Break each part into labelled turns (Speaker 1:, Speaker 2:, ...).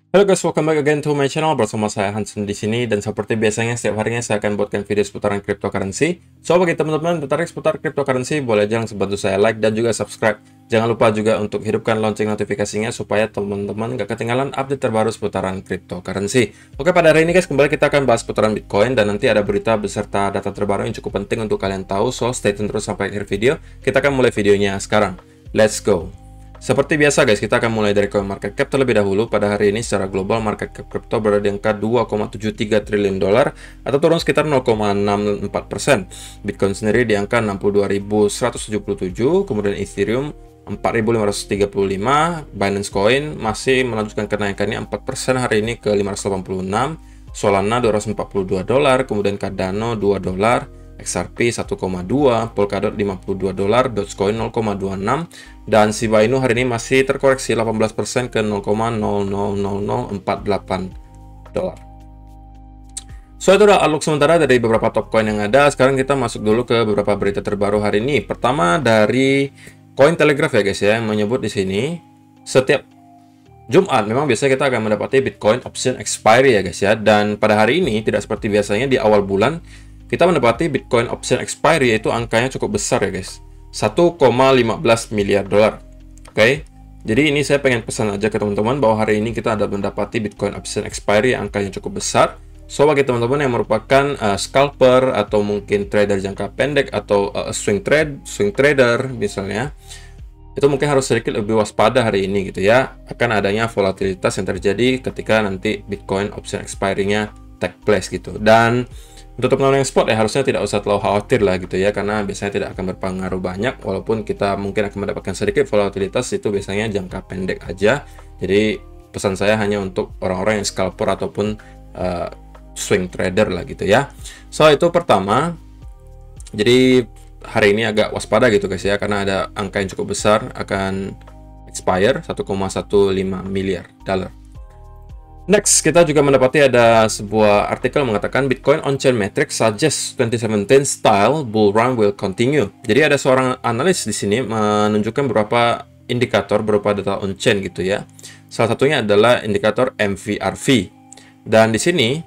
Speaker 1: Halo guys, welcome back again to my channel. Bersama saya Hansen di sini, dan seperti biasanya setiap harinya saya akan buatkan video seputaran cryptocurrency. So bagi teman-teman tertarik seputar cryptocurrency, boleh jangan bantu saya like dan juga subscribe. Jangan lupa juga untuk hidupkan lonceng notifikasinya supaya teman-teman gak ketinggalan update terbaru seputaran cryptocurrency. Oke, pada hari ini guys, kembali kita akan bahas seputaran Bitcoin, dan nanti ada berita beserta data terbaru yang cukup penting untuk kalian tahu. So stay tune terus sampai akhir video. Kita akan mulai videonya sekarang. Let's go. Seperti biasa guys, kita akan mulai dari CoinMarketCap terlebih dahulu. Pada hari ini secara global market cap crypto berada di angka 2,73 triliun dolar atau turun sekitar 0,64%. Bitcoin sendiri di angka 62.177, kemudian Ethereum 4.535, Binance Coin masih melanjutkan kenaikannya 4% hari ini ke 586, Solana 242 dolar, kemudian Cardano 2 dolar, XRP 1,2, Polkadot 52 dolar, Dogecoin 0,26, dan Shiba Inu hari ini masih terkoreksi 18% ke 0,000048 dolar. So itu adalah outlook sementara dari beberapa top coin yang ada. Sekarang kita masuk dulu ke beberapa berita terbaru hari ini. Pertama dari Cointelegraph ya guys ya, yang menyebut di sini setiap Jumat memang biasanya kita akan mendapati Bitcoin option expiry ya guys ya. Dan pada hari ini tidak seperti biasanya di awal bulan, kita mendapati Bitcoin option expiry, yaitu angkanya cukup besar ya guys, 1,15 miliar dolar. Oke, jadi ini saya pengen pesan aja ke teman-teman bahwa hari ini kita ada mendapati Bitcoin option expiry angkanya cukup besar. So bagi teman-teman yang merupakan scalper atau mungkin trader jangka pendek atau swing trader misalnya, itu mungkin harus sedikit lebih waspada hari ini gitu ya, akan adanya volatilitas yang terjadi ketika nanti Bitcoin option expiry-nya take place gitu. Dan untuk teman-teman yang spot ya harusnya tidak usah terlalu khawatir lah gitu ya, karena biasanya tidak akan berpengaruh banyak, walaupun kita mungkin akan mendapatkan sedikit volatilitas, itu biasanya jangka pendek aja. Jadi pesan saya hanya untuk orang-orang yang scalper ataupun swing trader lah gitu ya. So itu pertama, jadi hari ini agak waspada gitu guys ya, karena ada angka yang cukup besar akan expire 1,15 miliar dolar. Next, kita juga mendapati ada sebuah artikel mengatakan Bitcoin on-chain metrics suggest 2017 style bull run will continue. Jadi ada seorang analis di sini menunjukkan beberapa indikator berupa data on-chain gitu ya. Salah satunya adalah indikator MVRV. Dan di sini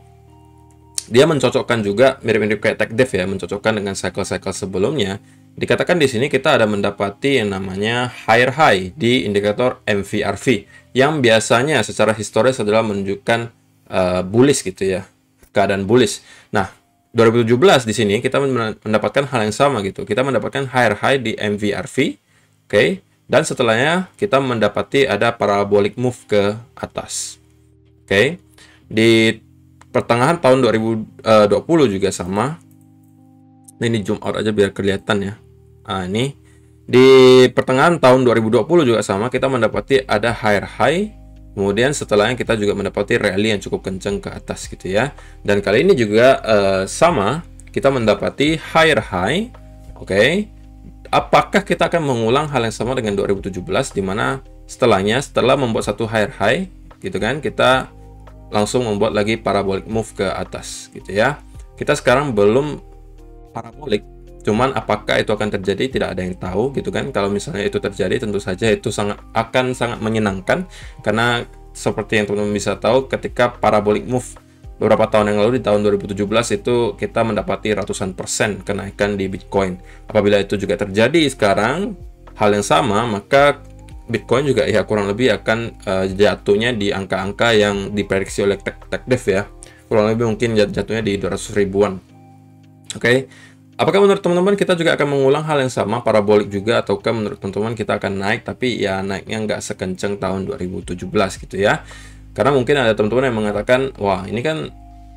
Speaker 1: dia mencocokkan juga mirip-mirip kayak TechDev ya, mencocokkan dengan cycle-cycle sebelumnya. Dikatakan di sini kita ada mendapati yang namanya higher high di indikator MVRV, yang biasanya secara historis adalah menunjukkan bullish gitu ya, keadaan bullish. Nah, 2017 di sini kita mendapatkan hal yang sama gitu. Kita mendapatkan higher high di MVRV, oke, dan setelahnya kita mendapati ada parabolic move ke atas. Oke. Di pertengahan tahun 2020 juga sama. Nah, ini zoom out aja biar kelihatan ya. Nah, ini di pertengahan tahun 2020 juga sama, kita mendapati ada higher high, kemudian setelahnya kita juga mendapati rally yang cukup kencang ke atas gitu ya. Dan kali ini juga sama, kita mendapati higher high. Oke. Apakah kita akan mengulang hal yang sama dengan 2017, di mana setelah membuat satu higher high gitu kan, kita langsung membuat lagi parabolic move ke atas gitu ya. Kita sekarang belum parabolik, cuman apakah itu akan terjadi tidak ada yang tahu gitu kan. Kalau misalnya itu terjadi, tentu saja itu akan sangat menyenangkan, karena seperti yang teman-teman bisa tahu, ketika parabolic move beberapa tahun yang lalu di tahun 2017 itu kita mendapati ratusan persen kenaikan di Bitcoin. Apabila itu juga terjadi sekarang hal yang sama, maka Bitcoin juga ya kurang lebih akan jatuhnya di angka-angka yang diprediksi oleh TechDev ya, kurang lebih mungkin jatuhnya di 200 ribuan. Oke. Apakah menurut teman-teman kita juga akan mengulang hal yang sama, parabolik juga, ataukah menurut teman-teman kita akan naik, tapi ya naiknya nggak sekencang tahun 2017 gitu ya? Karena mungkin ada teman-teman yang mengatakan, wah ini kan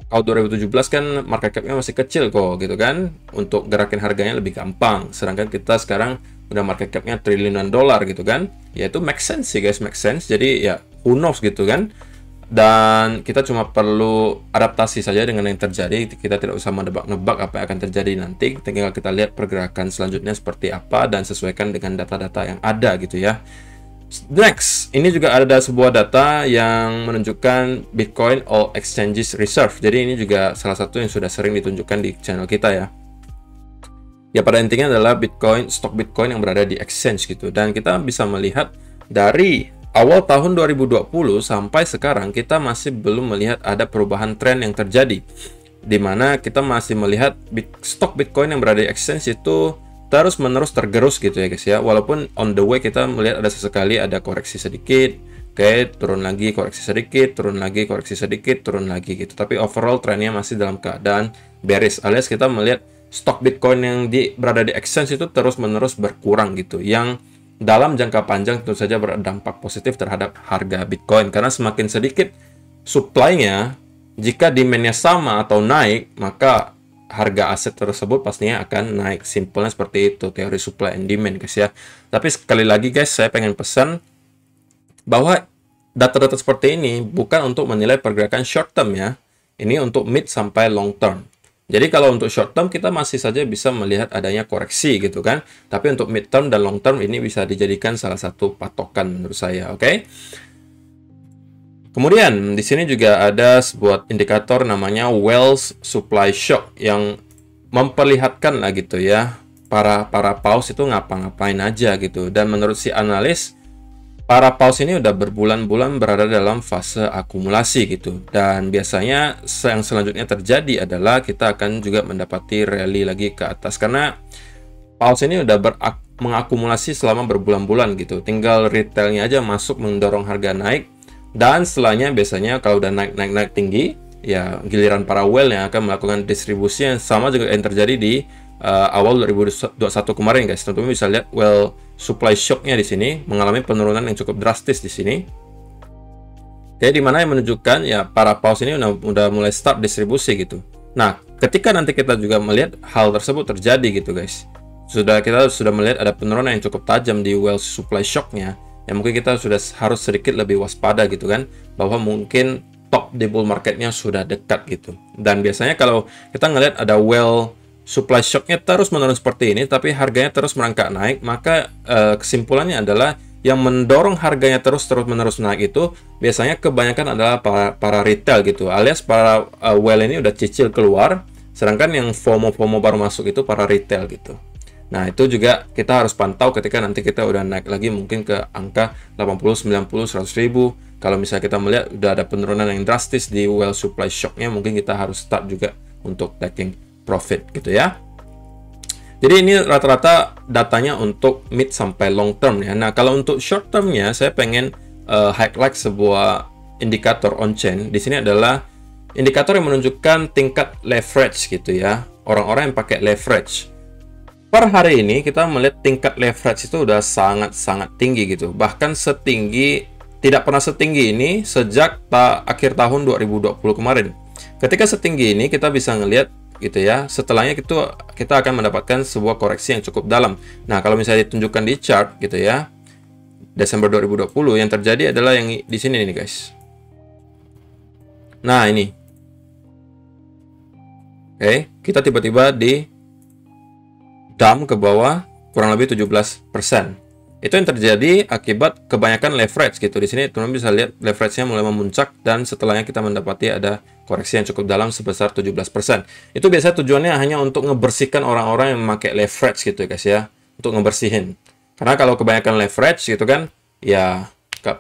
Speaker 1: tahun 2017 kan market cap-nya masih kecil kok gitu kan, untuk gerakin harganya lebih gampang. Sedangkan kita sekarang udah market cap-nya triliunan dolar gitu kan. Ya itu make sense sih guys, make sense. Jadi ya who knows gitu kan. Dan kita cuma perlu adaptasi saja dengan yang terjadi. Kita tidak usah menebak-nebak apa yang akan terjadi nanti. Tinggal kita lihat pergerakan selanjutnya seperti apa dan sesuaikan dengan data-data yang ada gitu ya. Next, ini juga ada sebuah data yang menunjukkan Bitcoin All Exchanges Reserve. Jadi ini juga salah satu yang sudah sering ditunjukkan di channel kita ya. Ya pada intinya adalah stok Bitcoin yang berada di exchange gitu. Dan kita bisa melihat dari awal tahun 2020 sampai sekarang kita masih belum melihat ada perubahan tren yang terjadi, di mana kita masih melihat stok Bitcoin yang berada di exchange itu terus-menerus tergerus gitu ya guys ya. Walaupun on the way kita melihat ada sesekali ada koreksi sedikit, oke, turun lagi, koreksi sedikit, turun lagi, koreksi sedikit, turun lagi gitu. Tapi overall trennya masih dalam keadaan bearish, alias kita melihat stok Bitcoin yang berada di exchange itu terus-menerus berkurang gitu, yang dalam jangka panjang tentu saja berdampak positif terhadap harga Bitcoin, karena semakin sedikit supply-nya, jika demand-nya sama atau naik, maka harga aset tersebut pastinya akan naik. Simpelnya seperti itu, teori supply and demand guys ya. Tapi sekali lagi guys, saya pengen pesan bahwa data-data seperti ini bukan untuk menilai pergerakan short term ya. Ini untuk mid sampai long term. Jadi kalau untuk short term kita masih saja bisa melihat adanya koreksi gitu kan. Tapi untuk mid term dan long term ini bisa dijadikan salah satu patokan menurut saya, oke? Kemudian di sini juga ada sebuah indikator namanya Wells Supply Shock yang memperlihatkan lah gitu ya, para paus itu ngapa-ngapain aja gitu. Dan menurut si analis, para paus ini udah berbulan-bulan berada dalam fase akumulasi gitu. Dan biasanya yang selanjutnya terjadi adalah kita akan juga mendapati rally lagi ke atas. Karena paus ini udah mengakumulasi selama berbulan-bulan gitu. Tinggal retailnya aja masuk mendorong harga naik. Dan setelahnya biasanya kalau udah naik tinggi, ya giliran para whale yang akan melakukan distribusi yang sama juga yang terjadi di awal 2021 kemarin guys. Tentunya bisa lihat well supply shocknya di sini mengalami penurunan yang cukup drastis di sini. Oke, dimana yang menunjukkan ya para paus ini udah mulai start distribusi gitu. Nah, ketika nanti kita juga melihat hal tersebut terjadi gitu guys, kita sudah melihat ada penurunan yang cukup tajam di well supply shocknya, ya mungkin kita sudah harus sedikit lebih waspada gitu kan, bahwa mungkin top di bull marketnya sudah dekat gitu. Dan biasanya kalau kita ngelihat ada well supply shocknya terus menurun seperti ini, tapi harganya terus merangkak naik, maka kesimpulannya adalah yang mendorong harganya terus-menerus naik itu biasanya kebanyakan adalah para retail gitu, alias para whale ini udah cicil keluar, sedangkan yang FOMO baru masuk itu para retail gitu. Nah, itu juga kita harus pantau ketika nanti kita udah naik lagi mungkin ke angka 80, 90, 100 ribu. Kalau misalnya kita melihat udah ada penurunan yang drastis di well supply shocknya, mungkin kita harus start juga untuk taking profit gitu ya. Jadi ini rata-rata datanya untuk mid sampai long term ya. Nah, kalau untuk short termnya saya pengen highlight sebuah indikator on chain. Di sini adalah indikator yang menunjukkan tingkat leverage gitu ya. Orang-orang yang pakai leverage. Per hari ini kita melihat tingkat leverage itu udah sangat-sangat tinggi gitu. Bahkan tidak pernah setinggi ini sejak akhir tahun 2020 kemarin. Ketika setinggi ini kita bisa ngelihat gitu ya, setelahnya kita akan mendapatkan sebuah koreksi yang cukup dalam. Nah, kalau misalnya ditunjukkan di chart gitu ya, Desember 2020 yang terjadi adalah yang di sini nih guys. Nah, ini. Oke, kita tiba-tiba di dump ke bawah kurang lebih 17%. Itu yang terjadi akibat kebanyakan leverage gitu. Di sini teman-teman bisa lihat leverage-nya mulai memuncak dan setelahnya kita mendapati ada koreksi yang cukup dalam sebesar 17%. Itu biasanya tujuannya hanya untuk ngebersihkan orang-orang yang memakai leverage gitu guys ya, untuk ngebersihin. Karena kalau kebanyakan leverage gitu kan, ya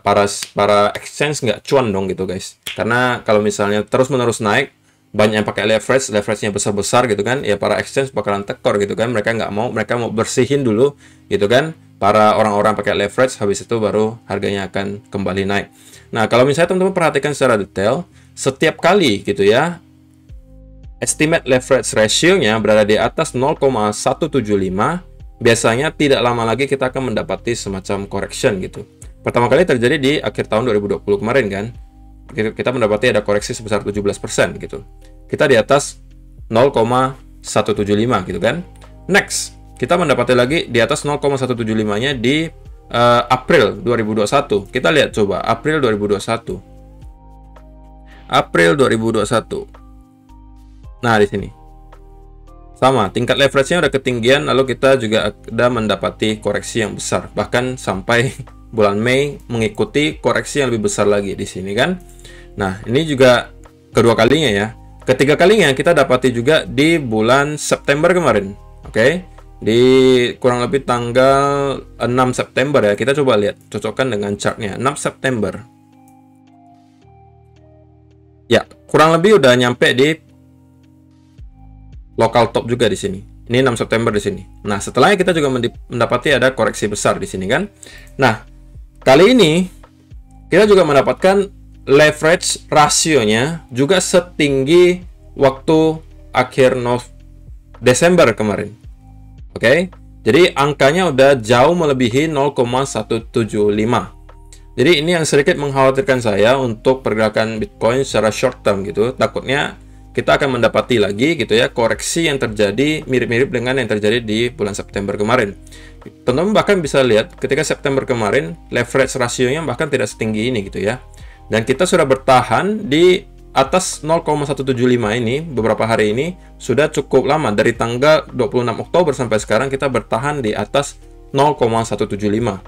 Speaker 1: para exchange nggak cuan dong gitu guys. Karena kalau misalnya terus-menerus naik, banyak yang pakai leverage-nya besar-besar gitu kan, ya para exchange bakalan tekor gitu kan. Mereka mau bersihin dulu gitu kan, para orang-orang pakai leverage, habis itu baru harganya akan kembali naik. Nah, kalau misalnya teman-teman perhatikan secara detail, setiap kali gitu ya, estimate leverage ratio-nya berada di atas 0,175, biasanya tidak lama lagi kita akan mendapati semacam correction gitu. Pertama kali terjadi di akhir tahun 2020 kemarin kan, kita mendapati ada koreksi sebesar 17% gitu. Kita di atas 0,175 gitu kan. Next, kita mendapati lagi di atas 0,175-nya di April 2021. Kita lihat coba April 2021. April 2021. Nah, di sini. Sama, tingkat leverage-nya udah ketinggian, lalu kita juga udah mendapati koreksi yang besar. Bahkan sampai bulan Mei mengikuti koreksi yang lebih besar lagi di sini kan. Nah, ini juga kedua kalinya ya. Ketiga kalinya kita dapati juga di bulan September kemarin. Oke. di kurang lebih tanggal 6 September ya. Kita coba lihat, cocokkan dengan chartnya 6 September. Ya, kurang lebih udah nyampe di local top juga di sini. Ini 6 September di sini. Nah, setelahnya kita juga mendapati ada koreksi besar di sini kan. Nah, kali ini kita juga mendapatkan leverage rasionya juga setinggi waktu akhir Desember kemarin. Oke. Jadi angkanya udah jauh melebihi 0,175. Jadi ini yang sedikit mengkhawatirkan saya untuk pergerakan Bitcoin secara short term gitu. Takutnya kita akan mendapati lagi gitu ya koreksi yang terjadi mirip-mirip dengan yang terjadi di bulan September kemarin. Teman-teman bahkan bisa lihat ketika September kemarin leverage rasionya bahkan tidak setinggi ini gitu ya. Dan kita sudah bertahan di atas 0,175 ini beberapa hari ini sudah cukup lama. Dari tanggal 26 Oktober sampai sekarang kita bertahan di atas 0,175.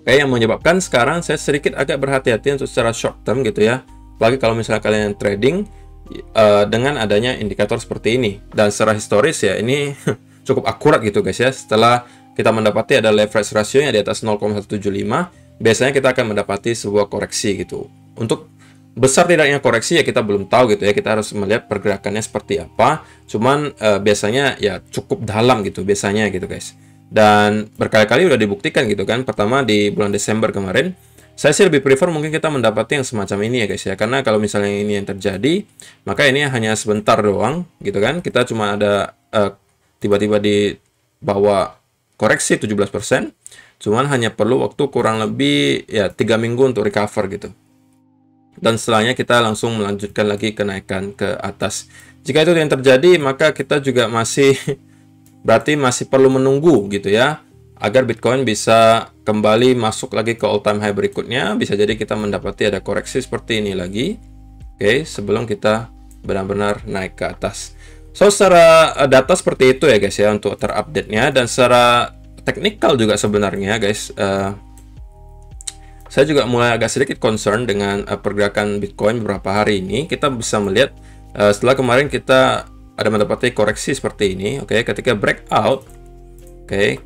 Speaker 1: Oke, yang menyebabkan sekarang saya sedikit agak berhati-hati untuk secara short term gitu ya. Apalagi kalau misalnya kalian trading dengan adanya indikator seperti ini. Dan secara historis ya ini cukup akurat gitu guys ya. Setelah kita mendapati ada leverage ratio yang di atas 0,175, biasanya kita akan mendapati sebuah koreksi gitu. Untuk besar tidaknya koreksi ya kita belum tahu gitu ya. Kita harus melihat pergerakannya seperti apa. Cuman biasanya ya cukup dalam gitu biasanya gitu guys. Dan berkali-kali udah dibuktikan gitu kan. Pertama di bulan Desember kemarin, saya sih lebih prefer mungkin kita mendapati yang semacam ini ya guys ya. Karena kalau misalnya ini yang terjadi, maka ini hanya sebentar doang gitu kan. Kita cuma ada tiba-tiba di bawah koreksi 17%. Cuman hanya perlu waktu kurang lebih ya 3 minggu untuk recover gitu. Dan setelahnya kita langsung melanjutkan lagi kenaikan ke atas. Jika itu yang terjadi, maka kita juga masih berarti masih perlu menunggu gitu ya, agar Bitcoin bisa kembali masuk lagi ke all time high berikutnya. Bisa jadi kita mendapati ada koreksi seperti ini lagi. Oke, sebelum kita benar-benar naik ke atas. So, secara data seperti itu ya guys ya untuk terupdate-nya. Dan secara teknikal juga sebenarnya guys, saya juga mulai agak sedikit concern dengan pergerakan Bitcoin beberapa hari ini. Kita bisa melihat setelah kemarin kita ada mendapati koreksi seperti ini. Oke, ketika breakout, oke,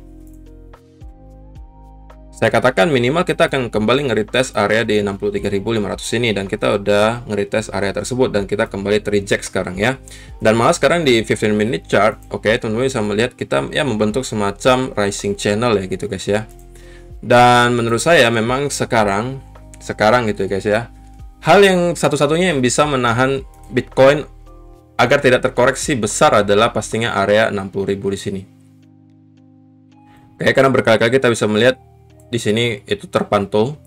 Speaker 1: saya katakan minimal kita akan kembali nge-retest area di 63.500 ini. Dan kita udah nge-retest area tersebut dan kita kembali terreject sekarang ya. Dan malah sekarang di 15 minute chart, oke, teman-teman bisa melihat kita ya membentuk semacam rising channel ya gitu guys ya. Dan menurut saya memang sekarang gitu guys ya, hal yang satu-satunya yang bisa menahan Bitcoin agar tidak terkoreksi besar adalah pastinya area 60.000 di sini. Oke, karena berkali-kali kita bisa melihat di sini itu terpantau,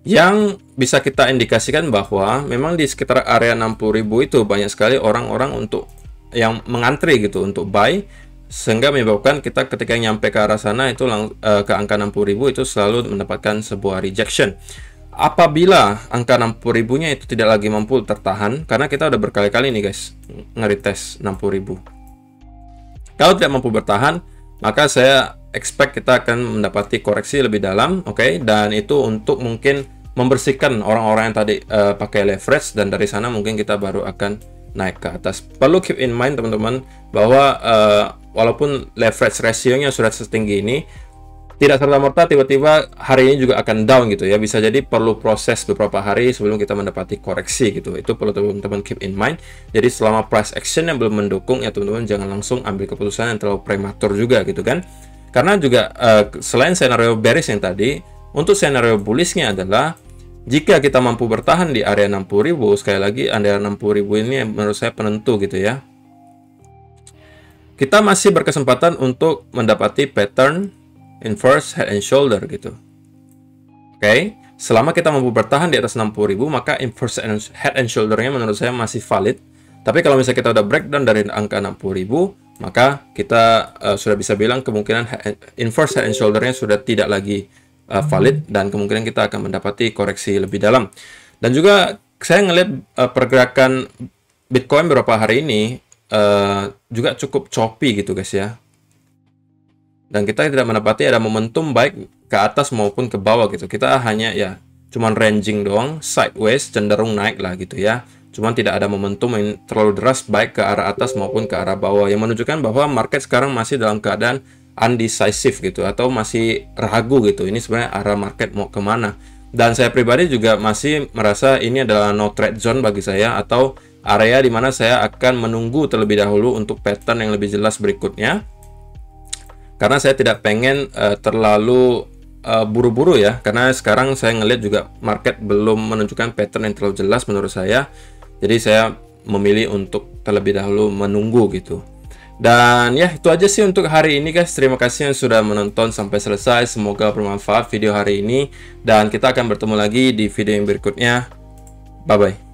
Speaker 1: yang bisa kita indikasikan bahwa memang di sekitar area 60.000 itu banyak sekali orang-orang untuk yang mengantri gitu untuk buy. Sehingga menyebabkan kita ketika nyampe ke arah sana itu ke angka 60.000 itu selalu mendapatkan sebuah rejection. Apabila angka 60.000-nya itu tidak lagi mampu tertahan, karena kita udah berkali-kali nih guys nge-retest 60.000. Kalau tidak mampu bertahan, maka saya expect kita akan mendapati koreksi lebih dalam, oke? Dan itu untuk mungkin membersihkan orang-orang yang tadi pakai leverage, dan dari sana mungkin kita baru akan naik ke atas. Perlu keep in mind teman-teman bahwa walaupun leverage ratio-nya sudah setinggi ini, tidak serta-merta tiba-tiba hari ini juga akan down gitu ya. Bisa jadi perlu proses beberapa hari sebelum kita mendapati koreksi gitu. Itu perlu teman-teman keep in mind. Jadi selama price action yang belum mendukung ya teman-teman jangan langsung ambil keputusan yang terlalu prematur juga gitu kan. Karena juga selain scenario bearish yang tadi, untuk scenario bullish-nya adalah jika kita mampu bertahan di area 60.000, sekali lagi area 60.000 ini menurut saya penentu gitu ya. Kita masih berkesempatan untuk mendapati pattern inverse head and shoulder gitu. Oke, selama kita mampu bertahan di atas 60.000, maka inverse head and shoulder-nya menurut saya masih valid. Tapi kalau misalnya kita udah breakdown dari angka 60.000, maka kita sudah bisa bilang kemungkinan inverse head and shoulder-nya sudah tidak lagi valid, dan kemungkinan kita akan mendapati koreksi lebih dalam. Dan juga saya ngelihat pergerakan Bitcoin beberapa hari ini juga cukup choppy gitu guys ya. Dan kita tidak mendapati ada momentum baik ke atas maupun ke bawah gitu. Kita hanya ya cuman ranging doang, sideways, cenderung naik lah gitu ya. cuman tidak ada momentum yang terlalu deras baik ke arah atas maupun ke arah bawah, yang menunjukkan bahwa market sekarang masih dalam keadaan undecisive gitu, atau masih ragu gitu, ini sebenarnya arah market mau kemana. Dan saya pribadi juga masih merasa ini adalah no trade zone bagi saya, atau area di mana saya akan menunggu terlebih dahulu untuk pattern yang lebih jelas berikutnya, karena saya tidak pengen terlalu buru-buru ya, karena sekarang saya ngelihat juga market belum menunjukkan pattern yang terlalu jelas menurut saya. Jadi saya memilih untuk terlebih dahulu menunggu gitu. Dan ya, itu aja sih untuk hari ini guys. Terima kasih yang sudah menonton sampai selesai. Semoga bermanfaat video hari ini, dan kita akan bertemu lagi di video yang berikutnya. Bye bye.